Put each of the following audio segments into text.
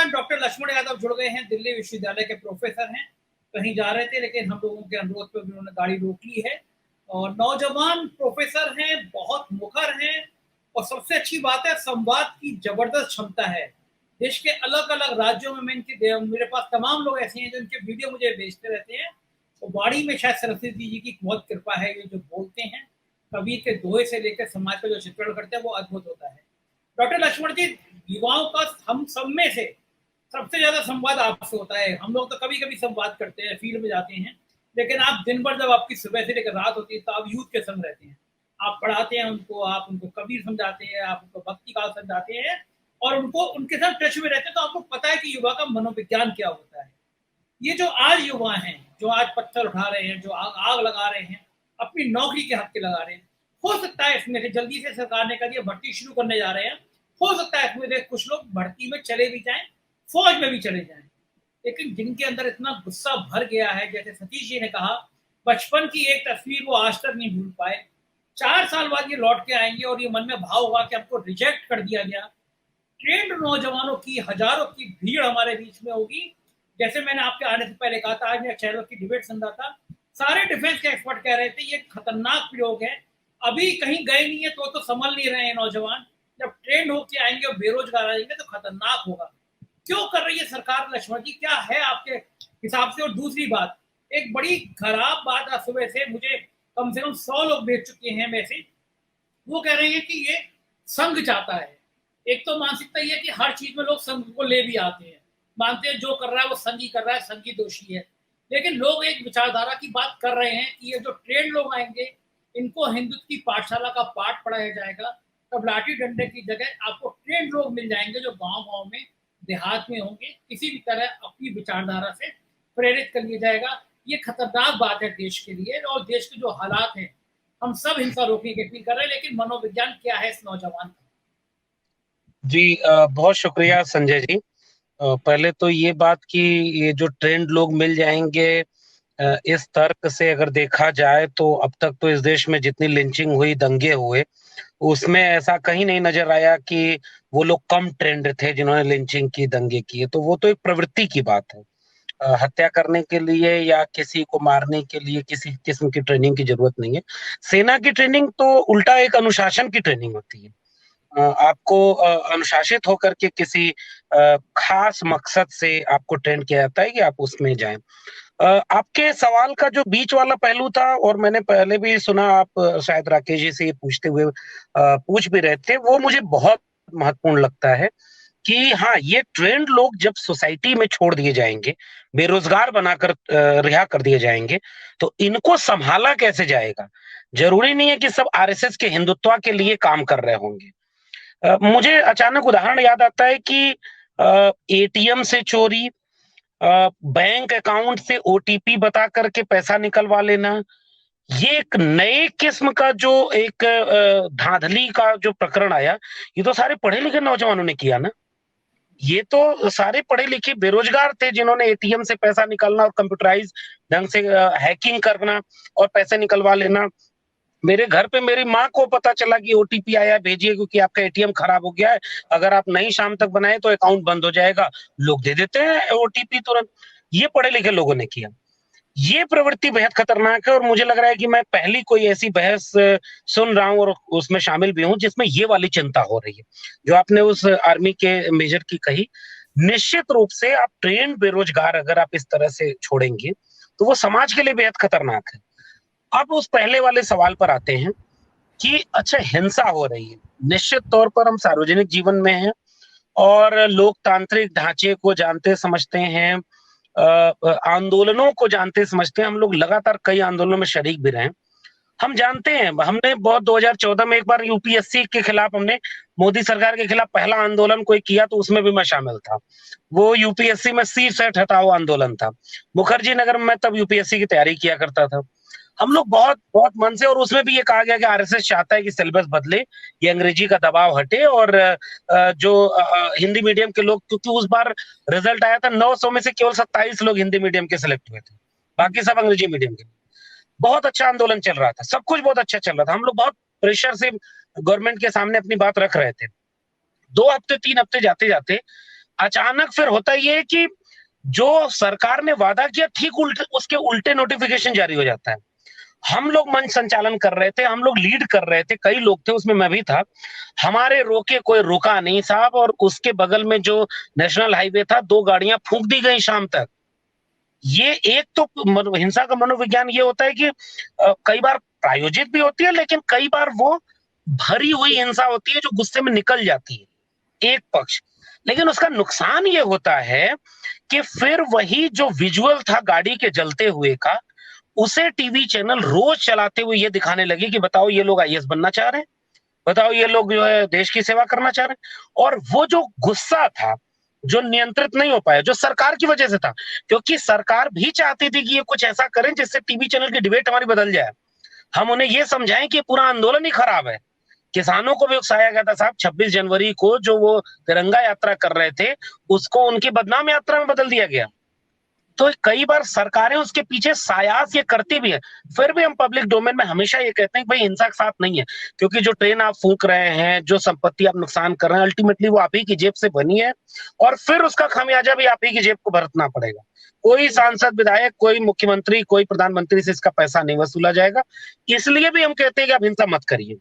दरमियान डॉक्टर लक्ष्मण यादव जुड़ गए हैं, दिल्ली विश्वविद्यालय के प्रोफेसर हैं। कहीं जा रहे थे लेकिन हम लोगों के अनुरोध पर उन्होंने गाड़ी रोक ली है। और नौजवान प्रोफेसर हैं, बहुत मुखर हैं और सबसे अच्छी बात है संवाद की जबरदस्त क्षमता है। देश के अलग अलग राज्यों में मेरे पास तमाम लोग ऐसे हैं जो इनके वीडियो मुझे भेजते रहते हैं। तो वाणी में शायद सरस्वती जी की बहुत कृपा है, ये जो बोलते हैं कवि के दोहे से लेकर समाज का जो चित्रण करते हैं वो अद्भुत होता है। डॉक्टर लक्ष्मण जी, युवाओं का हम सब में से सबसे ज्यादा संवाद आपसे होता है। हम लोग तो कभी कभी संवाद करते हैं, फील्ड में जाते हैं, लेकिन आप दिन भर जब आपकी सुबह से लेकर रात होती है तो आप यूथ के संग रहते हैं। आप पढ़ाते हैं उनको, आप उनको कबीर समझाते हैं, आप उनको भक्ति काल समझाते हैं और उनको उनके साथ टच में रहते हैं। तो आपको पता है कि युवा का मनोविज्ञान क्या होता है। ये जो आज युवा हैं, जो आज पत्थर उठा रहे हैं, जो आग लगा रहे हैं, अपनी नौकरी के हक के लगा रहे हैं, हो सकता है इसमें से जल्दी से सरकार ने कहा दिया भर्ती शुरू करने जा रहे हैं, हो सकता है इसमें से कुछ लोग भर्ती में चले भी जाएं, फौज में भी चले जाएं। लेकिन जिनके अंदर इतना गुस्सा भर गया है, जैसे सतीश जी ने कहा, बचपन की एक तस्वीर वो आज तक नहीं भूल पाए। 4 साल बाद ये लौट के आएंगे और ये मन में भाव होगा कि हमको रिजेक्ट कर दिया गया। ट्रेंड नौजवानों की हजारों की भीड़ हमारे बीच में होगी। जैसे मैंने आपके आने से पहले कहा था, आज मैं चैनल की डिबेट सुन रहा था, सारे डिफेंस के एक्सपर्ट कह रहे थे ये खतरनाक प्रयोग है, अभी कहीं गए नहीं है तो संभल नहीं रहे हैं नौजवान, जब ट्रेंड होके आएंगे और बेरोजगार आएंगे तो खतरनाक होगा। क्यों कर रही है सरकार लक्ष्मण जी, क्या है आपके हिसाब से? और दूसरी बात, एक बड़ी खराब बात आज सुबह से मुझे कम से कम 100 लोग भेज चुके हैं मैसेज। वो कह रहे हैं कि ये संघ चाहता है। एक तो मानसिकता ये है कि हर चीज में लोग संघ को ले भी आते हैं, मानते हैं जो कर रहा है वो संघ ही कर रहा है, संघ ही दोषी है। लेकिन लोग एक विचारधारा की बात कर रहे हैं कि ये जो ट्रेंड लोग आएंगे इनको हिंदुत्व की पाठशाला का पाठ पढ़ाया जाएगा, तब लाठी डंडे की जगह आपको ट्रेंड लोग मिल जाएंगे जो गांव गांव में देहात में होंगे, किसी भी तरह अपनी विचारधारा से प्रेरित कर लिया जाएगा। ये खतरनाक बात है देश के लिए, और देश के जो हालात हैं, हम सब हिंसा रोकने की अपील कर रहे हैं, लेकिन मनोविज्ञान क्या है इस नौजवान का? जी बहुत शुक्रिया संजय जी। पहले तो ये बात कि ये जो ट्रेंड लोग मिल जाएंगे, इस तर्क से अगर देखा जाए तो अब तक तो इस देश में जितनी लिंचिंग हुई, दंगे हुए, उसमें ऐसा कहीं नहीं नजर आया कि वो लोग कम ट्रेंड थे जिन्होंने लिंचिंग की, दंगे किए। तो वो तो एक प्रवृत्ति की बात है। हत्या करने के लिए या किसी को मारने के लिए किसी किस्म की ट्रेनिंग की जरूरत नहीं है। सेना की ट्रेनिंग तो उल्टा एक अनुशासन की ट्रेनिंग होती है। आपको अनुशासित होकर के किसी खास मकसद से आपको ट्रेन किया जाता है कि आप उसमें जाएं। आपके सवाल का जो बीच वाला पहलू था, और मैंने पहले भी सुना, आप शायद राकेश जी से ये पूछते हुए पूछ भी रहे थे, वो मुझे बहुत महत्वपूर्ण लगता है कि हाँ, ये ट्रेंड लोग जब सोसाइटी में छोड़ दिए जाएंगे, बेरोजगार बनाकर रिहा कर दिए जाएंगे, तो इनको संभाला कैसे जाएगा। जरूरी नहीं है कि सब आरएसएस के हिंदुत्व के लिए काम कर रहे होंगे। मुझे अचानक उदाहरण याद आता है कि एटीएम से चोरी, बैंक अकाउंट से ओटीपी बता करके पैसा निकलवा लेना, ये एक नए किस्म का जो एक धांधली का जो प्रकरण आया, ये तो सारे पढ़े लिखे नौजवानों ने किया ना। ये तो सारे पढ़े लिखे बेरोजगार थे जिन्होंने एटीएम से पैसा निकालना और कंप्यूटराइज ढंग से हैकिंग करना और पैसे निकलवा लेना। मेरे घर पे मेरी माँ को पता चला कि ओटीपी आया, भेजिए क्योंकि आपका एटीएम खराब हो गया है, अगर आप नहीं शाम तक बनाए तो अकाउंट बंद हो जाएगा। लोग दे देते हैं ओटीपी तुरंत। ये पढ़े लिखे लोगों ने किया। ये प्रवृत्ति बेहद खतरनाक है और मुझे लग रहा है कि मैं पहली कोई ऐसी बहस सुन रहा हूं और उसमें शामिल भी हूं जिसमें ये वाली चिंता हो रही है जो आपने उस आर्मी के मेजर की कही। निश्चित रूप से आप ट्रेंड बेरोजगार अगर आप इस तरह से छोड़ेंगे तो वो समाज के लिए बेहद खतरनाक है। अब उस पहले वाले सवाल पर आते हैं कि अच्छा, हिंसा हो रही है, निश्चित तौर पर हम सार्वजनिक जीवन में हैं और लोकतांत्रिक ढांचे को जानते समझते हैं, आंदोलनों को जानते समझते हैं। हम लोग लगातार कई आंदोलनों में शरीक भी रहे। हम जानते हैं, हमने बहुत 2014 में एक बार यूपीएससी के खिलाफ, हमने मोदी सरकार के खिलाफ पहला आंदोलन कोई किया तो उसमें भी मैं शामिल था। वो यूपीएससी में सी सेट हटाओ आंदोलन था। मुखर्जी नगर में मैं तब यूपीएससी की तैयारी किया करता था। हम लोग बहुत बहुत मन से, और उसमें भी ये कहा गया कि आरएसएस चाहता है कि सिलेबस बदले, ये अंग्रेजी का दबाव हटे और जो हिंदी मीडियम के लोग, क्योंकि उस बार रिजल्ट आया था 900 में से केवल 27 लोग हिंदी मीडियम के सिलेक्ट हुए थे, बाकी सब अंग्रेजी मीडियम के। बहुत अच्छा आंदोलन चल रहा था, सब कुछ बहुत अच्छा चल रहा था, हम लोग बहुत प्रेशर से गवर्नमेंट के सामने अपनी बात रख रहे थे। 2 हफ्ते 3 हफ्ते जाते जाते अचानक फिर होता ये है कि जो सरकार ने वादा किया ठीक उल्टे, उसके उल्टे नोटिफिकेशन जारी हो जाता है। हम लोग मंच संचालन कर रहे थे, हम लोग लीड कर रहे थे, कई लोग थे, उसमें मैं भी था। हमारे रोके कोई रुका नहीं साहब, और उसके बगल में जो नेशनल हाईवे था, 2 गाड़ियां फूंक दी गई शाम तक। ये एक तो हिंसा का मनोविज्ञान ये होता है कि कई बार प्रायोजित भी होती है, लेकिन कई बार वो भरी हुई हिंसा होती है जो गुस्से में निकल जाती है एक पक्ष। लेकिन उसका नुकसान ये होता है कि फिर वही जो विजुअल था गाड़ी के जलते हुए का, उसे टीवी चैनल रोज चलाते हुए ये दिखाने लगे कि बताओ ये लोग आईएएस बनना चाह रहे हैं, बताओ ये लोग जो है देश की सेवा करना चाह रहे हैं। और वो जो गुस्सा था जो नियंत्रित नहीं हो पाया, जो सरकार की वजह से था, क्योंकि सरकार भी चाहती थी कि ये कुछ ऐसा करें जिससे टीवी चैनल की डिबेट हमारी बदल जाए। हम उन्हें ये समझाएं कि पूरा आंदोलन ही खराब है। किसानों को भी उकसाया गया था साहब, 26 जनवरी को जो वो तिरंगा यात्रा कर रहे थे, उसको उनकी बदनाम यात्रा में बदल दिया गया। तो कई बार सरकारें उसके पीछे सायास ये करती भी है। फिर भी हम पब्लिक डोमेन में हमेशा ये कहते हैं कि भाई हिंसा के साथ नहीं है, क्योंकि जो ट्रेन आप फूंक रहे हैं, जो संपत्ति आप नुकसान कर रहे हैं, अल्टीमेटली वो आप ही की जेब से बनी है, और फिर उसका खामियाजा भी आप ही की जेब को भरतना पड़ेगा। कोई सांसद, विधायक, कोई मुख्यमंत्री, कोई प्रधानमंत्री से इसका पैसा नहीं वसूला जाएगा। इसलिए भी हम कहते हैं कि आप हिंसा मत करिए।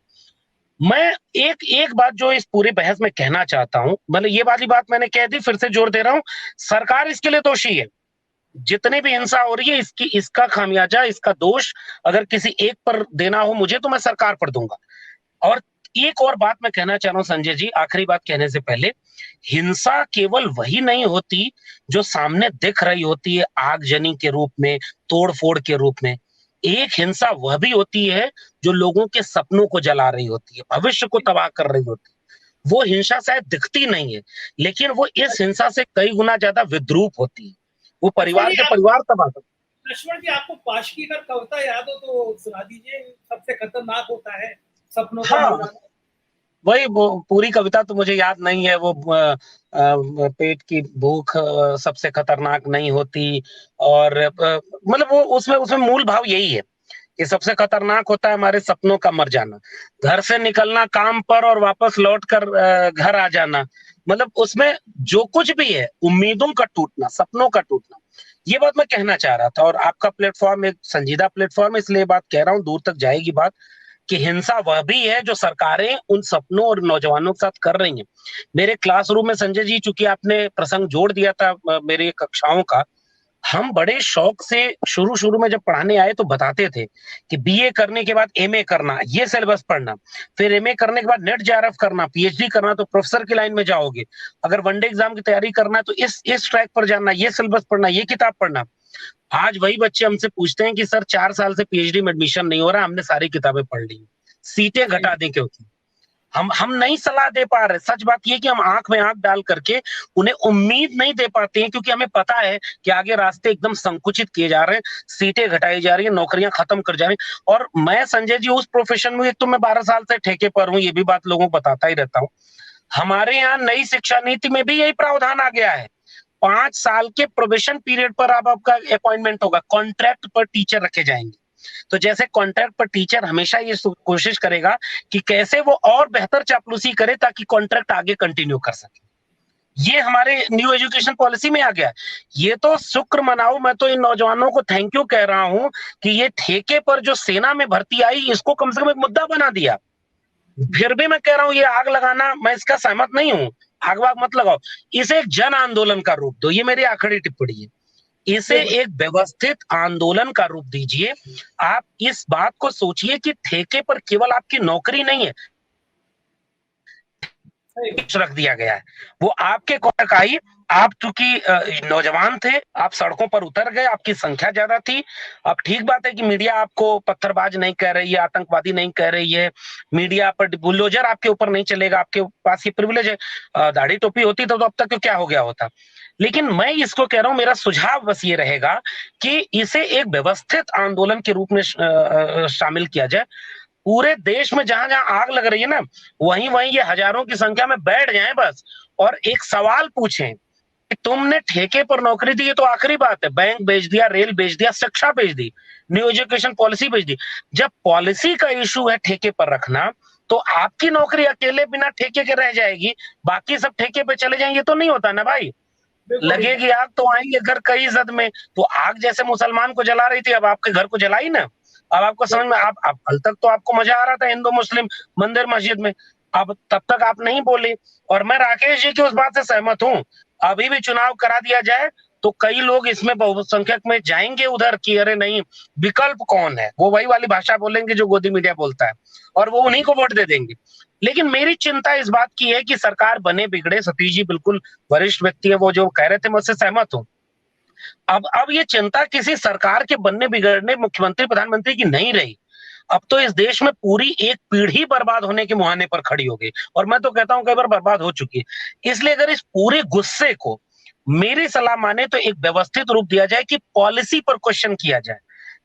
मैं एक बात जो इस पूरे बहस में कहना चाहता हूं, मतलब ये वाली बात मैंने कह दी, फिर से जोर दे रहा हूं, सरकार इसके लिए दोषी है। जितनी भी हिंसा हो रही है, इसका खामियाजा, इसका दोष अगर किसी एक पर देना हो मुझे, तो मैं सरकार पर दूंगा। और एक और बात मैं कहना चाह रहा हूं संजय जी, आखिरी बात कहने से पहले, हिंसा केवल वही नहीं होती जो सामने दिख रही होती है आगजनी के रूप में, तोड़-फोड़ के रूप में। एक हिंसा वह भी होती है जो लोगों के सपनों को जला रही होती है, भविष्य को तबाह कर रही होती है। वो हिंसा शायद दिखती नहीं है, लेकिन वो इस हिंसा से कई गुना ज्यादा विद्रूप होती है। वो परिवार के परिवार तबाह कर। लक्ष्मण जी, आपको पाशकी का कविता याद हो तो सुना दीजिए। सबसे खतरनाक होता है सपनों का हाँ, वही वो पूरी कविता तो मुझे याद नहीं है। वो पेट की भूख सबसे खतरनाक नहीं होती, और मतलब वो उसमें उसमें मूल भाव यही है कि सबसे खतरनाक होता है हमारे सपनों का मर जाना, घर से निकलना काम पर और वापस लौट कर घर आ जाना। मतलब उसमें जो कुछ भी है, उम्मीदों का टूटना, सपनों का टूटना, ये बात मैं कहना चाह रहा था। और आपका प्लेटफॉर्म एक संजीदा प्लेटफॉर्म है, इसलिए बात कह रहा हूं, दूर तक जाएगी बात, कि हिंसा वह भी है जो सरकारें उन सपनों और नौजवानों के साथ कर रही हैं। मेरे क्लासरूम में संजय जी, चूंकि आपने प्रसंग जोड़ दिया था मेरी कक्षाओं का, हम बड़े शौक से शुरू में जब पढ़ाने आए तो बताते थे कि बीए करने के बाद एमए करना, ये सिलेबस पढ़ना, फिर एमए करने के बाद नेट जेआरएफ करना, पीएचडी करना तो प्रोफेसर की लाइन में जाओगे, अगर वनडे एग्जाम की तैयारी करना है तो इस ट्रैक पर जाना, ये सिलेबस पढ़ना, ये किताब पढ़ना। आज वही बच्चे हमसे पूछते हैं कि सर 4 साल से पीएचडी में एडमिशन नहीं हो रहा, हमने सारी किताबें पढ़ ली, सीटें घटा दें क्योंकि हम नहीं सलाह दे पा रहे। सच बात ये कि हम आंख में आंख डाल करके उन्हें उम्मीद नहीं दे पाते हैं, क्योंकि हमें पता है कि आगे रास्ते एकदम संकुचित किए जा रहे हैं, सीटें घटाई जा रही है, नौकरियां खत्म कर जा रही है। और मैं संजय जी उस प्रोफेशन में, एक तो मैं 12 साल से ठेके पर हूं, ये भी बात लोगों को बताता ही रहता हूं। हमारे यहाँ नई शिक्षा नीति में भी यही प्रावधान आ गया है, 5 साल के प्रोबेशन पीरियड पर अब आपका अपॉइंटमेंट होगा, कॉन्ट्रैक्ट पर टीचर रखे जाएंगे। तो जैसे कॉन्ट्रैक्ट पर टीचर हमेशा ये कोशिश करेगा कि कैसे वो और बेहतर चापलूसी करे ताकि कॉन्ट्रैक्ट आगे कंटिन्यू कर सके, ये हमारे न्यू एजुकेशन पॉलिसी में आ गया है। ये तो शुक्र मनाओ, मैं तो इन नौजवानों को थैंक यू कह रहा हूं कि ये ठेके पर जो सेना में भर्ती आई, इसको कम से कम एक मुद्दा बना दिया। फिर भी मैं कह रहा हूं, ये आग लगाना, मैं इसका सहमत नहीं हूं, आग वाग मत लगाओ, इसे एक जन आंदोलन का रूप दो, ये मेरी आखिरी टिप्पणी है। इसे एक व्यवस्थित आंदोलन का रूप दीजिए। आप इस बात को सोचिए कि ठेके पर केवल आपकी नौकरी नहीं है, रख दिया गया है, वो आपके कॉन्ट्रैक्ट आई। आप चूंकि नौजवान थे, आप सड़कों पर उतर गए, आपकी संख्या ज्यादा थी। अब ठीक बात है कि मीडिया आपको पत्थरबाज नहीं कह रही है, आतंकवादी नहीं कह रही है, मीडिया पर बुलडोजर आपके ऊपर नहीं चलेगा, आपके पास ये प्रिविलेज है। दाढ़ी टोपी होती तो अब तक तो क्या हो गया होता। लेकिन मैं इसको कह रहा हूं, मेरा सुझाव बस ये रहेगा कि इसे एक व्यवस्थित आंदोलन के रूप में शामिल किया जाए। पूरे देश में जहां जहां आग लग रही है ना, वहीं वहीं ये हजारों की संख्या में बैठ जाएं बस, और एक सवाल पूछें कि तुमने ठेके पर नौकरी दी, ये तो आखिरी बात है, बैंक बेच दिया, रेल बेच दिया, शिक्षा बेच दी, न्यू एजुकेशन पॉलिसी बेच दी। जब पॉलिसी का इशू है ठेके पर रखना, तो आपकी नौकरी अकेले बिना ठेके के रह जाएगी, बाकी सब ठेके पे चले जाएंगे, तो नहीं होता ना भाई। लगेगी आग तो आएंगे घर कई जद में। तो आग जैसे मुसलमान को जला रही थी, अब आपके घर को जलाई ना। अब आपको समझ में, आप कल तक तो आपको मजा आ रहा था हिंदू मुस्लिम मंदिर मस्जिद में, अब तब तक आप नहीं बोले। और मैं राकेश जी की उस बात से सहमत हूं, अभी भी चुनाव करा दिया जाए तो कई लोग इसमें बहुसंख्यक में जाएंगे उधर कि अरे नहीं, विकल्प कौन है, वो वही वाली भाषा बोलेंगे जो गोदी मीडिया बोलता है, और वो उन्हीं को वोट दे देंगे। लेकिन मेरी चिंता इस बात की है कि सरकार बने बिगड़े, सतीश जी बिल्कुल वरिष्ठ व्यक्ति है, वो जो कह रहे थे मैं उससे सहमत हूं। अब ये चिंता किसी सरकार के बनने बिगड़ने, मुख्यमंत्री प्रधानमंत्री की नहीं रही। अब तो इस देश में पूरी एक पीढ़ी बर्बाद होने के मुहाने पर खड़ी हो गई, और मैं तो कहता हूं कई बार बर्बाद हो चुकी है। इसलिए अगर इस पूरे गुस्से को मेरी सलाह माने तो एक व्यवस्थित रूप दिया जाए कि पॉलिसी पर क्वेश्चन किया जाए,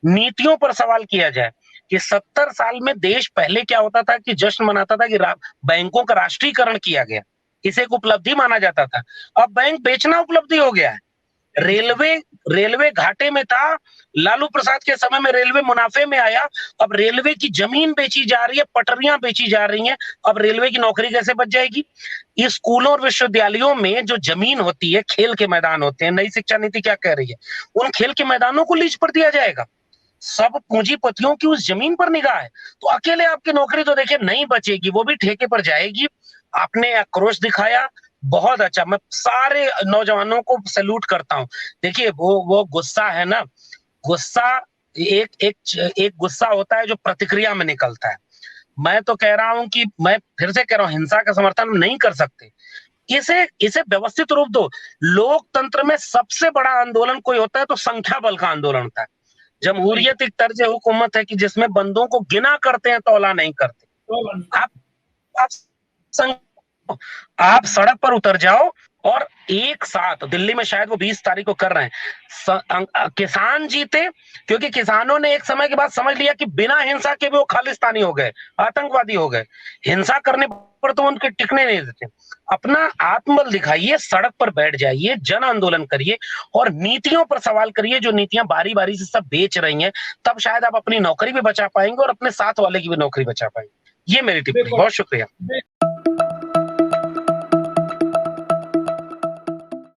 नीतियों पर सवाल किया जाए कि 70 साल में देश पहले क्या होता था कि जश्न मनाता था कि बैंकों का राष्ट्रीयकरण किया गया, इसे एक उपलब्धि माना जाता था। अब बैंक बेचना उपलब्धि हो गया है। रेलवे घाटे में था, लालू प्रसाद के समय में रेलवे मुनाफे में आया, अब रेलवे की जमीन बेची जा रही है, पटरियां बेची जा रही हैं, अब रेलवे की नौकरी कैसे बच जाएगी। स्कूलों और विश्वविद्यालयों में जो जमीन होती है, खेल के मैदान होते हैं, नई शिक्षा नीति क्या कह रही है, उन खेल के मैदानों को लीज पर दिया जाएगा। सब पूंजीपतियों की उस जमीन पर निगाह है, तो अकेले आपकी नौकरी तो देखिए नहीं बचेगी, वो भी ठेके पर जाएगी। आपने आक्रोश दिखाया, बहुत अच्छा, मैं सारे नौजवानों को सैल्यूट करता हूं। देखिए वो गुस्सा है ना, गुस्सा एक गुस्सा होता है जो प्रतिक्रिया में निकलता है। मैं तो कह रहा हूं कि मैं फिर से कह रहा हूं, हिंसा का समर्थन नहीं कर सकते, इसे व्यवस्थित रूप दो। लोकतंत्र में सबसे बड़ा आंदोलन कोई होता है तो संख्या बल का आंदोलन होता है। जमहूरियत एक तर्ज हुकूमत है कि जिसमें बंदों को गिना करते हैं, तौला नहीं करते। आप आप सड़क पर उतर जाओ और एक साथ, दिल्ली में शायद वो 20 तारीख को कर रहे हैं, किसान जीते, क्योंकि किसानों ने एक समय के बाद समझ लिया कि बिना हिंसा के भी वो खालिस्तानी हो गए, आतंकवादी हो गए। हिंसा करने पर तो उनके टिकने नहीं देते। अपना आत्मबल दिखाइए, सड़क पर बैठ जाइए, जन आंदोलन करिए और नीतियों पर सवाल करिए, जो नीतियां बारी बारी से सब बेच रही हैं। तब शायद आप अपनी नौकरी भी बचा पाएंगे और अपने साथ वाले की भी नौकरी बचा पाएंगे। ये मेरी टिप्पणी। बहुत शुक्रिया।